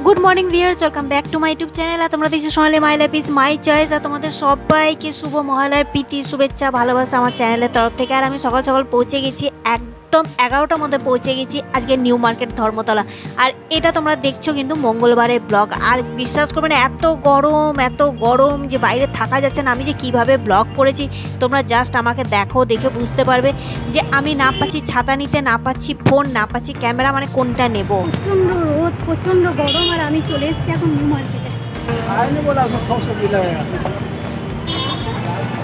Good morning viewers, welcome back to my YouTube channel. আর তোমরা দেখছো Sonali my life is my choice. আর তোমাদের সবাইকে শুভ মহালয়ার প্রীতি শুভেচ্ছা ভালোবাসা আমার চ্যানেলের তরফ থেকে। আর আমি সকাল সকাল পৌঁছে গেছি, একদম 11টার মধ্যে পৌঁছে গেছি আজকে নিউ মার্কেট ধর্মতলা। আর এটা তোমরা দেখছো কিন্তু মঙ্গলবারের ব্লগ। আর বিশ্বাস করবে না, এত গরম যে বাইরে থাকা যাচ্ছে না। আমি যে কিভাবে ব্লগ করেছি তোমরা জাস্ট আমাকে দেখো, দেখে বুঝতে পারবে যে আমি না পাচ্ছি ছাতা নিতে, না পাচ্ছি ফোন, না পাচ্ছি ক্যামেরা, মানে কোনটা নেব। প্রচণ্ড রোদ, প্রচণ্ড গরম। আর আমি চলে এসেছি এখন নিউ মার্কেটে।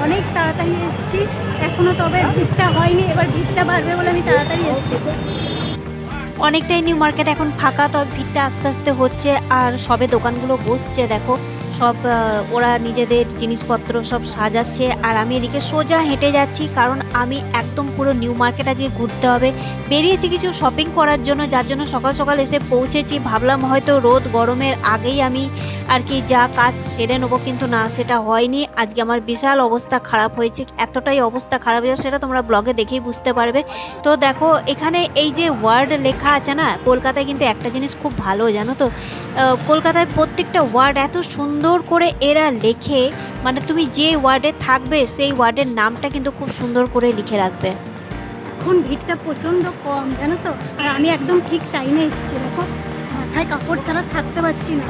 অনেক তাড়াতাড়ি এসেছি এখনো, তবে ভিড়টা হয়নি। এবার ভিড়টা বাড়বে বলে আমি তাড়াতাড়ি এসেছি। অনেকটাই নিউ মার্কেট এখন ফাঁকা, তবে ভিড়টা আস্তে আস্তে হচ্ছে। আর সবে দোকানগুলো বসছে, দেখো সব ওরা নিজেদের জিনিসপত্র সব সাজাচ্ছে। আর আমি এদিকে সোজা হেঁটে যাচ্ছি, কারণ আমি একদম পুরো নিউ মার্কেট আজকে ঘুরতে হবে। বেরিয়েছি কিছু শপিং করার জন্য, যার জন্য সকাল সকাল এসে পৌঁছেছি। ভাবলাম হয়তো রোদ গরমের আগেই আমি আর কি যা কাজ সেরে নেবো, কিন্তু না, সেটা হয়নি। আজকে আমার বিশাল অবস্থা খারাপ হয়েছে, এতটাই অবস্থা খারাপ হয়েছে সেটা তোমরা ব্লগে দেখেই বুঝতে পারবে। তো দেখো এখানে এই যে ওয়ার্ড লেখা আছে না, কলকাতায় কিন্তু একটা জিনিস খুব ভালো জানো তো, কলকাতায় প্রত্যেকটা ওয়ার্ড এত সুন্দর করে এরা লেখে, মানে তুমি যে ওয়ার্ডে থাকবে সেই ওয়ার্ডের নামটা কিন্তু খুব সুন্দর করে লিখে রাখবে। এখন ভিড়টা প্রচণ্ড কম জানো তো। আর আমি একদম ঠিক টাইমে এসেছি। দেখো মাথায় কাপড় ছাড়া থাকতে পারছি না।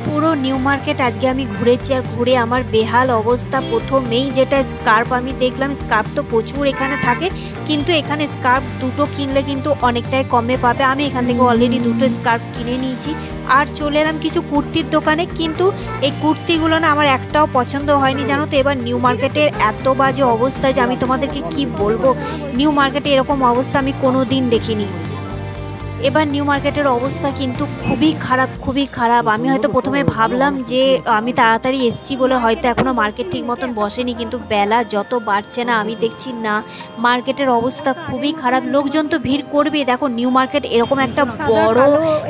পুরো নিউ মার্কেট আজকে আমি ঘুরেছি, আর ঘুরে আমার বেহাল অবস্থা। প্রথমেই যেটা স্কার্ফ আমি দেখলাম, স্কার্ফ তো প্রচুর এখানে থাকে, কিন্তু এখানে স্কার্ফ দুটো কিনলে কিন্তু অনেকটাই কমে পাবে। আমি এখান থেকে অলরেডি দুটো স্কার্ফ কিনে নিয়েছি। আর চলে এলাম কিছু কুর্তির দোকানে, কিন্তু এই কুর্তিগুলো না আমার একটাও পছন্দ হয়নি জানো তো। এবার নিউ মার্কেটের এত বাজে অবস্থা যে আমি তোমাদেরকে কি বলবো। নিউ মার্কেটে এরকম অবস্থা আমি কোনো দিন দেখিনি। এবার নিউ মার্কেটের অবস্থা কিন্তু খুবই খারাপ। আমি হয়তো প্রথমে ভাবলাম যে আমি তাড়াতাড়ি এসেছি বলে হয়তো এখনও মার্কেট ঠিক মতন বসেনি, কিন্তু বেলা যত বাড়ছে না আমি দেখছি না, মার্কেটের অবস্থা খুবই খারাপ। লোকজন তো ভিড় করবে। দেখো নিউ মার্কেট এরকম একটা বড়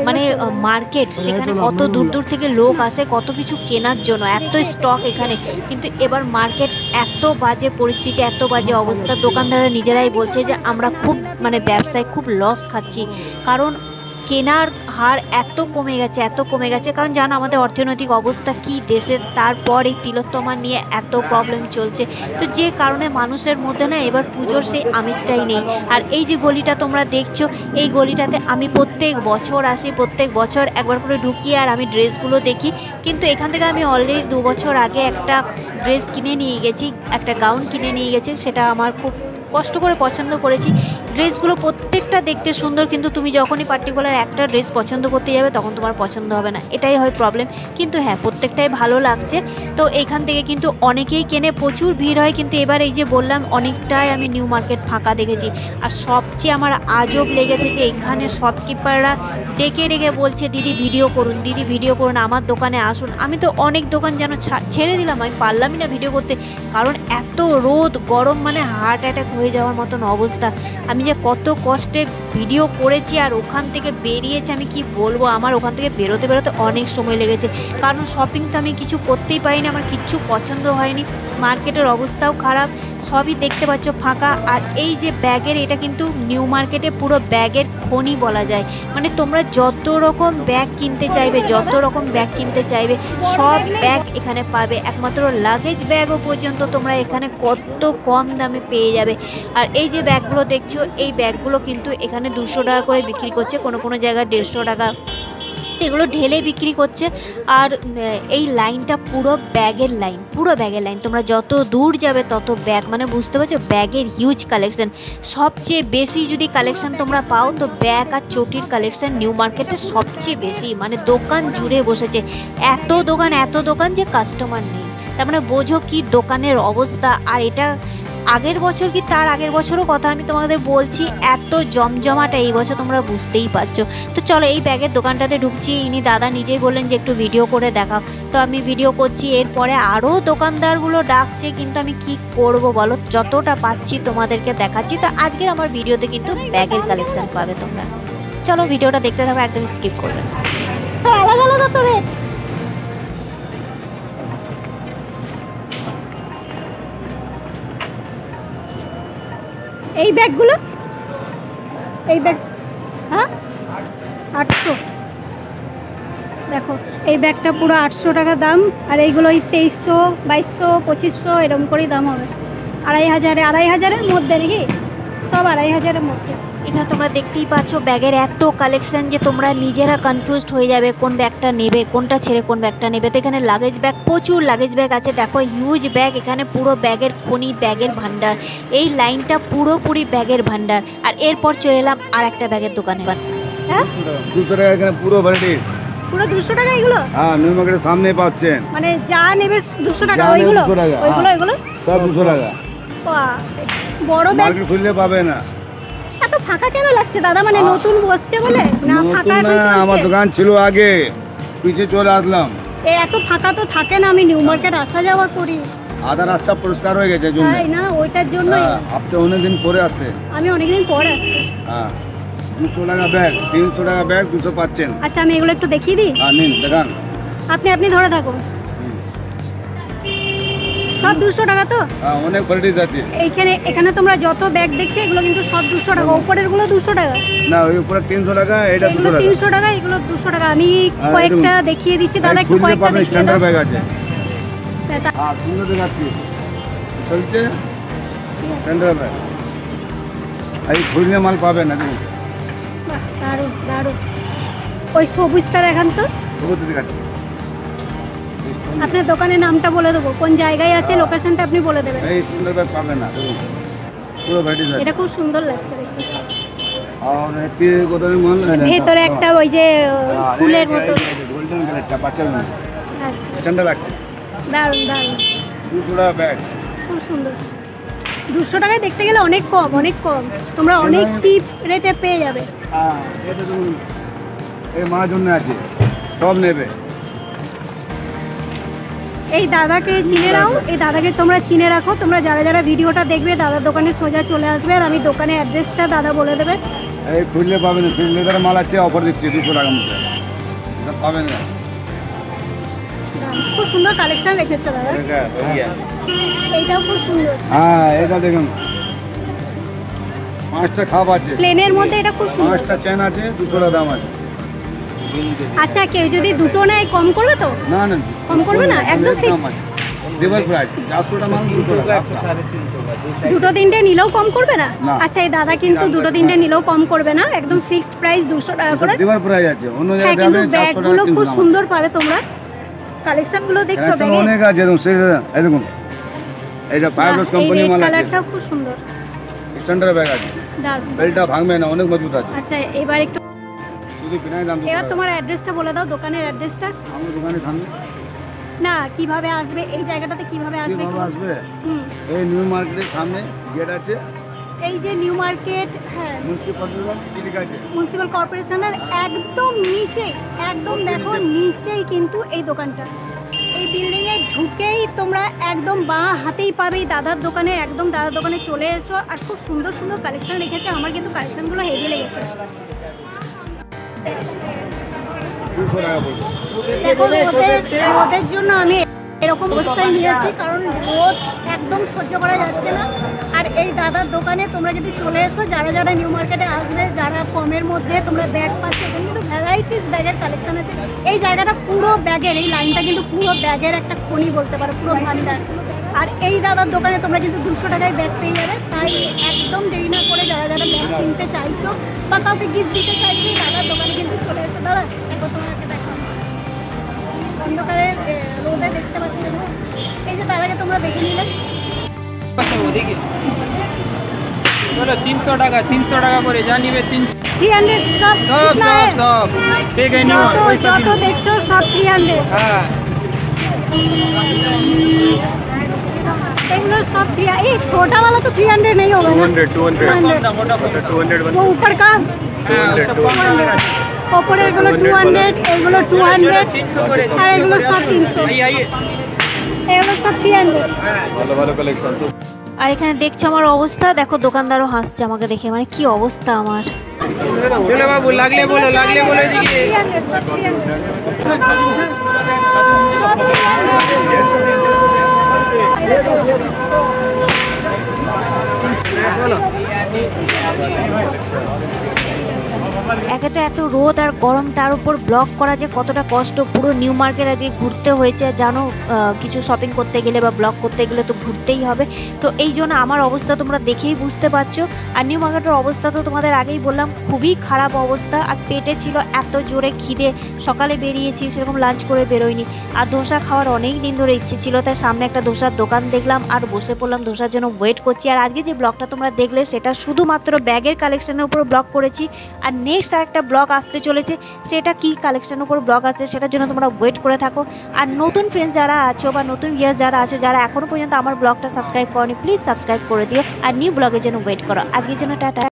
মানে মার্কেট, সেখানে কত দূর দূর থেকে লোক আসে কত কিছু কেনার জন্য, এত স্টক এখানে। কিন্তু এবার মার্কেট এত বাজে পরিস্থিতি, এত বাজে অবস্থা, দোকানদাররা নিজেরাই বলছে যে আমরা খুব মানে ব্যবসায় খুব লস খাচ্ছি, কারণ কেনার হার এত কমে গেছে। কারণ জানো আমাদের অর্থনৈতিক অবস্থা কি দেশের, তারপর এই তিলোত্তমা নিয়ে এত প্রবলেম চলছে। তো যে কারণে মানুষের মধ্যে না এবার পুজোর সেই আমেজটাই নেই। আর এই যে গলিটা তোমরা দেখছো, এই গলিটাতে আমি প্রত্যেক বছর আসি, প্রত্যেক বছর একবার করে ঢুকি আর আমি ড্রেসগুলো দেখি। কিন্তু এখান থেকে আমি অলরেডি 2 বছর আগে একটা ড্রেস কিনে নিয়ে গেছি, একটা গাউন কিনে নিয়ে গেছি। সেটা আমার খুব কষ্ট করে পছন্দ করেছি। ড্রেসগুলো প্রত্যেকটা দেখতে সুন্দর, কিন্তু তুমি যখনই পার্টিকুলার একটা ড্রেস পছন্দ করতে যাবে তখন তোমার পছন্দ হবে না, এটাই হয় প্রবলেম। কিন্তু হ্যাঁ, প্রত্যেকটাই ভালো লাগছে। তো এইখান থেকে কিন্তু অনেকেই কেনে, প্রচুর ভিড় হয়। কিন্তু এবার এই যে বললাম অনেকটাই আমি নিউ মার্কেট ফাঁকা দেখেছি। আর সবচেয়ে আমার আজব লেগেছে যে এখানে শপকিপাররা ডেকে বলছে দিদি ভিডিও করুন, আমার দোকানে আসুন। আমি তো অনেক দোকান যেন ছেড়ে দিলাম, আমি পারলামই না ভিডিও করতে, কারণ এত রোদ গরম, মানে হার্ট অ্যাটাক হয়ে যাওয়ার মতন অবস্থা। আমি যে কত কষ্টে ভিডিও করেছি আর ওখান থেকে বেরিয়েছি আমি কি বলবো। আমার ওখান থেকে বেরোতে অনেক সময় লেগেছে, কারণ শপিং তো আমি কিছু করতেই পারিনি, আমার কিচ্ছু পছন্দ হয়নি। মার্কেটের অবস্থাও খারাপ, সবই দেখতে পাচ্ছ ফাঁকা। আর এই যে ব্যাগের, এটা কিন্তু নিউ মার্কেটে পুরো ব্যাগের খনি বলা যায়। মানে তোমরা যত রকম ব্যাগ কিনতে চাইবে সব ব্যাগ এখানে পাবে। একমাত্র লাগেজ ব্যাগও পর্যন্ত তোমরা এখানে কত কম দামে পেয়ে যাবে। আর এই যে ব্যাগগুলো দেখছো, এই ব্যাগগুলো কিন্তু এখানে 200 টাকা করে বিক্রি করছে, কোনো জায়গায় 150 টাকা, এগুলো ঢেলে বিক্রি করছে। আর এই লাইনটা পুরো ব্যাগের লাইন, তোমরা যত দূর যাবে তত ব্যাগ, মানে বুঝতে পারছো ব্যাগের হিউজ কালেকশন। সবচেয়ে বেশি যদি কালেকশন তোমরা পাও তো ব্যাগ আর চটির কালেকশন নিউ মার্কেটে সবচেয়ে বেশি, মানে দোকান জুড়ে বসেছে। এত দোকান যে কাস্টমার নেই, তার মানে বোঝো কি দোকানের অবস্থা। আর এটা আগের বছর কি তার আগের বছরও কথা আমি তোমাদের বলছি, এত জমজমাটা এই বছর তোমরা বুঝতেই পারছো। তো চলো এই ব্যাগের দোকানটাতে ঢুকছি। ইনি দাদা নিজেই বললেন যে একটু ভিডিও করে দেখাও, তো আমি ভিডিও করছি। এরপরে আরও দোকানদারগুলো ডাকছে, কিন্তু আমি কি করব বলো, যতটা পাচ্ছি তোমাদেরকে দেখাচ্ছি। তো আজকের আমার ভিডিওতে কিন্তু ব্যাগের কালেকশন পাবে তোমরা। চলো ভিডিওটা দেখতে থাকো, একদম স্কিপ করবে না। আলাদা তো রে। এই ব্যাগগুলো, এই ব্যাগ হ্যাঁ 800। দেখো এই ব্যাগটা পুরো 800 টাকা দাম, আর এইগুলো ওই 2300, 2200, 2500 এরকম করেই দাম হবে। 2500-2500-এর মধ্যে নাকি, সব 2500-এর মধ্যে। এখানে তোমরা দেখতেই পাচ্ছ ব্যাগের এত কালেকশন যে তোমরা নিজেরা কনফিউজড হয়ে যাবে কোন ব্যাগটা নেবে, কোনটা ছেড়ে কোন ব্যাগটা নেবে। তো এখানে লাগেজ ব্যাগ, প্রচুর লাগেজ ব্যাগ আছে। দেখো হিউজ ব্যাগ, এখানে পুরো ব্যাগের খনি, ব্যাগের ভান্ডার। এই লাইনটা পুরোপুরি ব্যাগের ভান্ডার। আর এরপর চলে এলাম আর একটা ব্যাগের দোকানে। হ্যাঁ 200 টাকা এখানে পুরো ভ্যারাইটিস। পুরো 200 টাকা এগুলো? হ্যাঁ, নিউ মার্কেটের সামনে পাচ্ছেন। মানে যা নেবে 200 টাকা? যা নেবে ওইগুলো 200 টাকা, ওইগুলো এগুলো সব 200 টাকা। বাহ, বড় ব্যাগ। মার্কেট খুললে পাবে না। এত ফাঁকা কেন লাগছে দাদা? মানে নতুন বসছে বলে না ফাঁকা এখন নতুন না, চলছে? আমার দোকান ছিল আগে, পিছে চলে আসলাম। এই এত ফাঁকা তো থাকে না, আমি নিউ মার্কেট আসা যাওয়া করি। আধা রাস্তা পরিষ্কার হয়ে গেছে জন্য। তাই না, ওইটার জন্যই। আপনি অনেকদিন পরে আসছে। আমি অনেকদিন পর আসছি। হ্যাঁ, 200 টাকা ব্যাগ, 300 টাকা ব্যাগ, 200 পাচ্ছেন। আচ্ছা আমি এগুলো একটু দেখিয়ে দিই। হ্যাঁ, নিন দেখান। আপনি ধরে থাকুন। সব 200 টাকা তো? হ্যাঁ, অনেক ভ্যারাইটিস আছে। এখানে তোমরা যত ব্যাগ দেখছো এগুলো কিন্তু সব 200 টাকা। উপরের গুলো 200 টাকা না, ওই উপরে 300 টাকা, এটা 200 এগুলো টাকা। 300 টাকা, এগুলো 200 টাকা। আমি হ্যাঁ, কয়েকটা দেখিয়ে দিচ্ছি দাদা, একটু কয়েকটা দেখিয়ে স্ট্যান্ডার্ড দাও। ব্যাগ আছে। ব্যাস, হ্যাঁ, সুন্দর দেখাচ্ছি। চলছে স্ট্যান্ডার্ড ব্যাগ। এই খুললে মাল পাবেন না। দেখুন, বাহ, দারুণ দারুণ। ওই সবুজটা দেখান তো। সবুজ দেখাচ্ছি। আপনার দোকানের নামটা বলে দেবো, কোন জায়গায় আছে লোকেশনটা আপনি বলে দেবেন। এই সুন্দর ব্যাগ পাবেন না। দেখুন, পুরো ভ্যারাইটিস আছে। এটা খুব সুন্দর লাগছে দেখতে। আর এতে কোথায় মাল ভেতরে একটা ওই যে ফুলের মতো। গোল্ডেন কালারটা বাচ্চার জন্য আচ্ছা, স্ট্যান্ডার্ড লাগছে। দারুণ দারুণ, 200 টাকা ব্যাগ। খুব সুন্দর। 200 টাকায় দেখতে গেলে অনেক কম, অনেক কম। তোমরা অনেক চিপ রেটে পেয়ে যাবে। হ্যাঁ, এটা দেখুন, এই মার জন্য আছে, সব নেবে। এই দাদাকে চিনে নাও, এই দাদাকে তোমরা চিনে রাখো। তোমরা যারা যারা ভিডিওটা দেখবে দাদার দোকানে সোজা চলে আসবে, আর আমি দোকানের অ্যাড্রেসটা দাদা বলে দেবে। এই খুললে পাবেন না, সেই লেদার মাল আছে, অফার দিচ্ছি 200 টাকার মধ্যে, সব পাবেন না। খুব সুন্দর কালেকশন রেখেছো দাদা। এইটাও খুব সুন্দর। হ্যাঁ, এটা দেখুন, 5টা খাপ আছে প্লেনের মধ্যে, এটা খুব সুন্দর। 5টা চেন আছে, 200 টাকা দাম আছে। আচ্ছা, কেউ যদি দুটো নেয় কম করবে তো? না না, কম করবে না, একদম ফিক্সড দেবার প্রাইস। 400টা মাল 200 টাকা। দুটো তিনটে নিলেও কম করবে না? না। আচ্ছা, এই দাদা কিন্তু দুটো তিনটে নিলেও কম করবে না, একদম ফিক্সড প্রাইস 200 টাকা করে। দেবার প্রাইস আছে, অন্য হ্যাঁ, জায়গায় কিন্তু যাবে 400 টাকা, ব্যাগগুলো 300 খুব টাকা। সুন্দর পাবে তোমরা। কালেকশনগুলো দেখছো কালেকশন ব্যাগে? অনেক আছে, দেখুন সেই এই দেখুন, এটা ফায়ারব্রাশ কোম্পানি মাল আছে, কালারটাও খুব সুন্দর, স্ট্যান্ডার্ড ব্যাগ আছে, দারুণ। বেলটা ভাঙবে না, অনেক মজবুত আছে। আচ্ছা, এবার একটু শুধু কিনাই দাম 200 এবার টাকা। তোমার অ্যাড্রেসটা বলে দাও, দোকানের অ্যাড্রেসটা। আমার দোকানের সামনে। না, কিভাবে আসবে এই জায়গাটাতে, কিভাবে আসবে? কিভাবে আসবে? হুম, এই নিউ মার্কেটের সামনে গেট আছে, এই যে নিউ মার্কেট, হ্যাঁ, মিউনিসিপ্যাল কর্পোরেশনের একদম নিচেই, একদম দেখো নিচেই কিন্তু এই দোকানটা। এই বিল্ডিংয়ে ঢুকেই তোমরা একদম বাঁ হাতেই পাবে এই দাদার দোকানে। একদম দাদার দোকানে চলে এসো। আর খুব সুন্দর সুন্দর কালেকশন রেখেছে, আমার কিন্তু কালেকশনগুলো হেভি লেগেছে। 200 টাকা পড়বে। দেখো, রোদের জন্য আমি এরকম অবস্থায় নিয়েছি, কারণ রোদ একদম সহ্য করা যাচ্ছে না। আর এই দাদার দোকানে তোমরা যদি চলে এসো, যারা যারা নিউ মার্কেটে আসবে, যারা কমের মধ্যে তোমরা ব্যাগ পাচ্ছে, এখানে কিন্তু ভ্যারাইটিস ব্যাগের কালেকশন আছে। এই জায়গাটা পুরো ব্যাগের, এই লাইনটা কিন্তু পুরো ব্যাগের একটা খনি বলতে পারো, পুরো ভান্ডার। আর এই দাদার দোকানে তোমরা কিন্তু 200 টাকায় ব্যাগ পেয়ে যাবে। তাই একদম দেরি না করে যারা যারা ব্যাগ কিনতে চাইছো বা কাউকে গিফট দিতে চাইছো, এই দাদার দোকানে কিন্তু চলে এসো। দাদা, দেখো তোমাকে দেখো, অন্ধকারে রোদে দেখতে পাচ্ছেন না, এই যে দাদাকে তোমরা দেখে নিলে। বলো 300 টাকা, 300 টাকা করে জানিবে। 300 300 সব সব कितना है? সব সব ঠিক है নিও পয়সা যত দেখছো সব 300। হ্যাঁ, एगलो सब 300। ये छोटा वाला तो 300 नहीं होगा ना? 200 वो ऊपर का হ্যাঁ, সব কম দামের আছে। ऊपर एगलो 200, एगलो 200 300 করে और एगलो सब 300। আইয়ে एगलो सब 300। ভালো ভালো কালেকশন। আর এখানে দেখছো আমার অবস্থা, দেখো দোকানদারও হাসছে আমাকে দেখে, মানে কি অবস্থা আমার। চলো বাবু, লাগলে বলো দিকে। 300 सब 300। বলো একে তো এত রোদ আর গরম, তার উপর ব্লগ করা যে কতটা কষ্ট। পুরো নিউ মার্কেট আজকে ঘুরতে হয়েছে, জানো কিছু শপিং করতে গেলে বা ব্লগ করতে গেলে তো ঘুরতেই হবে। তো এই জন্য আমার অবস্থা তোমরা দেখেই বুঝতে পারছো। আর নিউ মার্কেটের অবস্থা তো তোমাদের আগেই বললাম, খুবই খারাপ অবস্থা। আর পেটে ছিল এত জোরে খিদে, সকালে বেরিয়েছি সেরকম লাঞ্চ করে বেরোয়নি। আর ধোসা খাওয়ার অনেক দিন ধরে ইচ্ছে ছিল, তাই সামনে একটা ধোসার দোকান দেখলাম আর বসে পড়লাম ধোসার জন্য ওয়েট করছি। আর আজকে যে ব্লগটা তোমরা দেখলে সেটা শুধুমাত্র ব্যাগের কালেকশনের উপর ব্লগ করেছি। আর নেক্সট আরেকটা ব্লগ আসতে চলেছে, সেটা কি কালেকশনের উপর ব্লগ আছে সেটার জন্য তোমরা ওয়েট করে থাকো। আর নতুন ফ্রেন্ডস যারা আছো বা নতুন ভিউয়ার্স যারা আছো, যারা এখনও পর্যন্ত আমার ব্লগটা সাবস্ক্রাইব করনি, প্লিজ সাবস্ক্রাইব করে দিও আর নিউ ব্লগের জন্য ওয়েট করো। আজকের জন্য টাটা।